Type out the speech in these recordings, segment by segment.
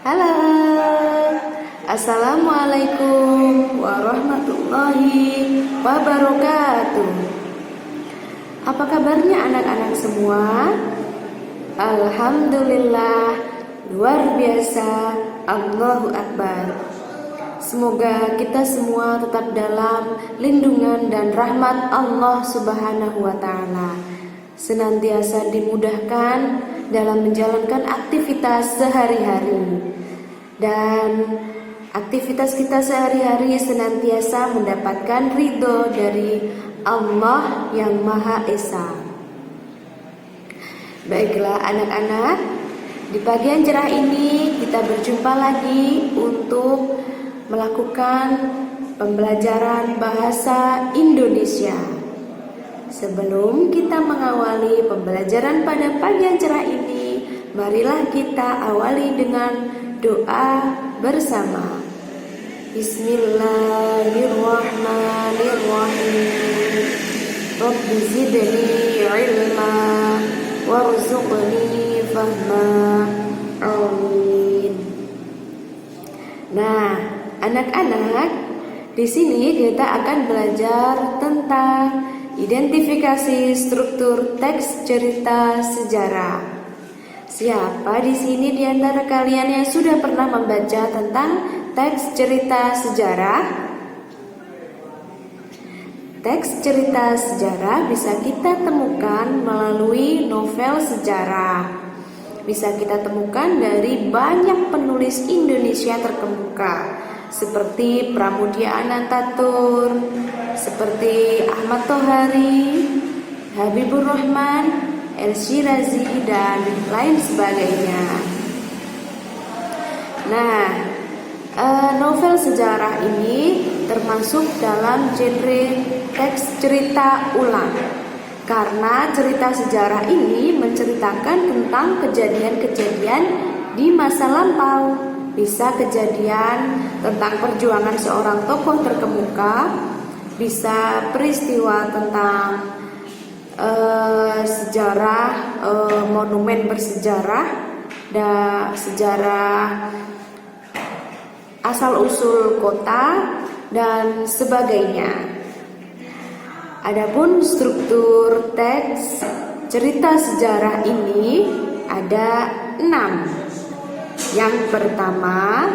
Halo, Assalamualaikum warahmatullahi wabarakatuh. Apa kabarnya anak-anak semua? Alhamdulillah, luar biasa, Allahu Akbar. Semoga kita semua tetap dalam lindungan dan rahmat Allah Subhanahu wa Ta'ala, senantiasa dimudahkan dalam menjalankan aktivitas sehari-hari, dan aktivitas kita sehari-hari senantiasa mendapatkan ridho dari Allah yang Maha Esa. Baiklah anak-anak, di pagi yang cerah ini kita berjumpa lagi untuk melakukan pembelajaran bahasa Indonesia. Sebelum kita mengawali pembelajaran pada pagi yang cerah ini, marilah kita awali dengan doa bersama. Bismillahirrahmanirrahim. Rabbi zidni ilma warzuqni fahma. Amin. Nah, anak-anak, di sini kita akan belajar tentang identifikasi struktur teks cerita sejarah. Siapa di sini di antara kalian yang sudah pernah membaca tentang teks cerita sejarah? Teks cerita sejarah bisa kita temukan melalui novel sejarah. Bisa kita temukan dari banyak penulis Indonesia terkemuka, seperti Pramudia Anantatur, seperti Ahmad Tohari, Habibur Rahman, El-Shirazi, dan lain sebagainya. Nah, novel sejarah ini termasuk dalam genre teks cerita ulang, karena cerita sejarah ini menceritakan tentang kejadian-kejadian di masa lampau. Bisa kejadian tentang perjuangan seorang tokoh terkemuka, bisa peristiwa tentang sejarah monumen bersejarah dan sejarah asal-usul kota dan sebagainya. Adapun struktur teks cerita sejarah ini ada 6. Yang pertama,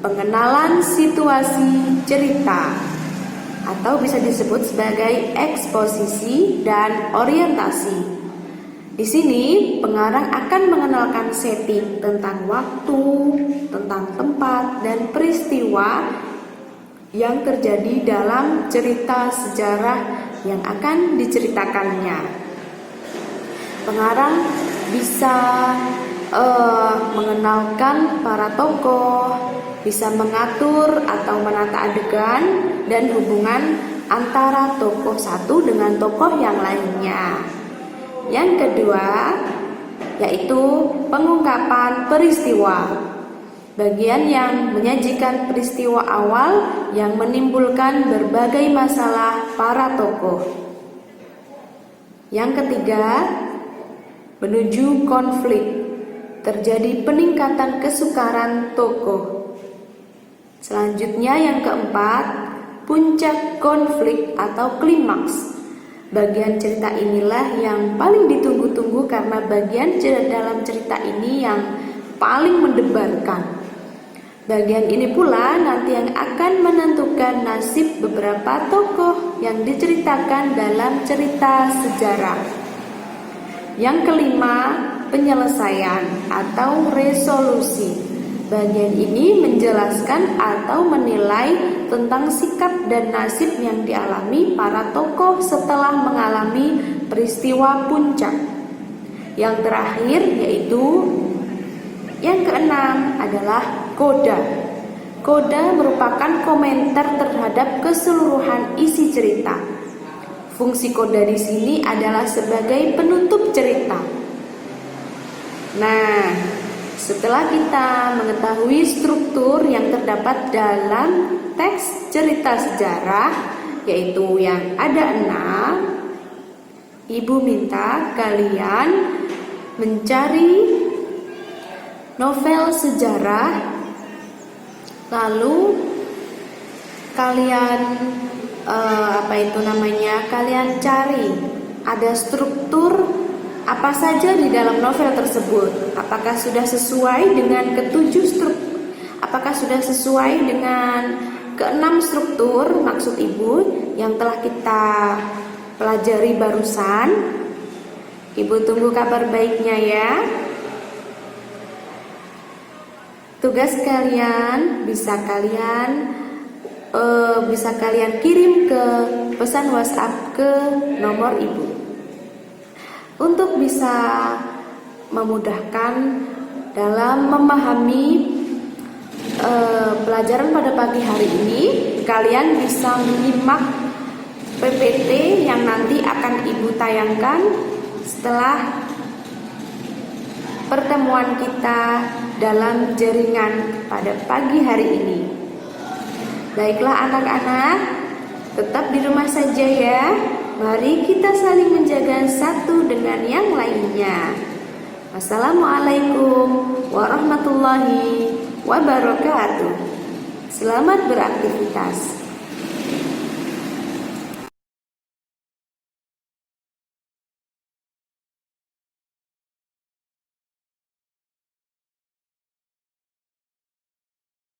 pengenalan situasi cerita, atau bisa disebut sebagai eksposisi dan orientasi. Di sini pengarang akan mengenalkan setting tentang waktu, tentang tempat, dan peristiwa yang terjadi dalam cerita sejarah yang akan diceritakannya. Pengarang bisa mengenalkan para tokoh, bisa mengatur atau menata adegan dan hubungan antara tokoh satu dengan tokoh yang lainnya. Yang kedua, yaitu pengungkapan peristiwa, bagian yang menyajikan peristiwa awal yang menimbulkan berbagai masalah para tokoh. Yang ketiga, menuju konflik, terjadi peningkatan kesukaran tokoh. Selanjutnya yang keempat, puncak konflik atau klimaks. Bagian cerita inilah yang paling ditunggu-tunggu karena bagian dalam cerita ini yang paling mendebarkan. Bagian ini pula nanti yang akan menentukan nasib beberapa tokoh yang diceritakan dalam cerita sejarah. Yang kelima, penyelesaian atau resolusi. Bagian ini menjelaskan atau menilai tentang sikap dan nasib yang dialami para tokoh setelah mengalami peristiwa puncak. Yang terakhir yaitu yang keenam adalah koda. Koda merupakan komentar terhadap keseluruhan isi cerita. Fungsi koda di sini adalah sebagai penutup cerita. Nah, setelah kita mengetahui struktur yang terdapat dalam teks cerita sejarah, yaitu yang ada 6, Ibu minta kalian mencari novel sejarah. Lalu kalian kalian cari ada struktur apa saja di dalam novel tersebut. Apakah sudah sesuai dengan apakah sudah sesuai dengan keenam struktur maksud Ibu yang telah kita pelajari barusan? Ibu tunggu kabar baiknya ya. Tugas kalian bisa kalian kirim ke pesan WhatsApp ke nomor Ibu. Untuk bisa memudahkan dalam memahami pelajaran pada pagi hari ini, kalian bisa menyimak PPT yang nanti akan Ibu tayangkan setelah pertemuan kita dalam jaringan pada pagi hari ini. Baiklah anak-anak, tetap di rumah saja ya. Mari kita saling menjaga satu dengan yang lainnya. Wassalamualaikum warahmatullahi wabarakatuh. Selamat beraktivitas.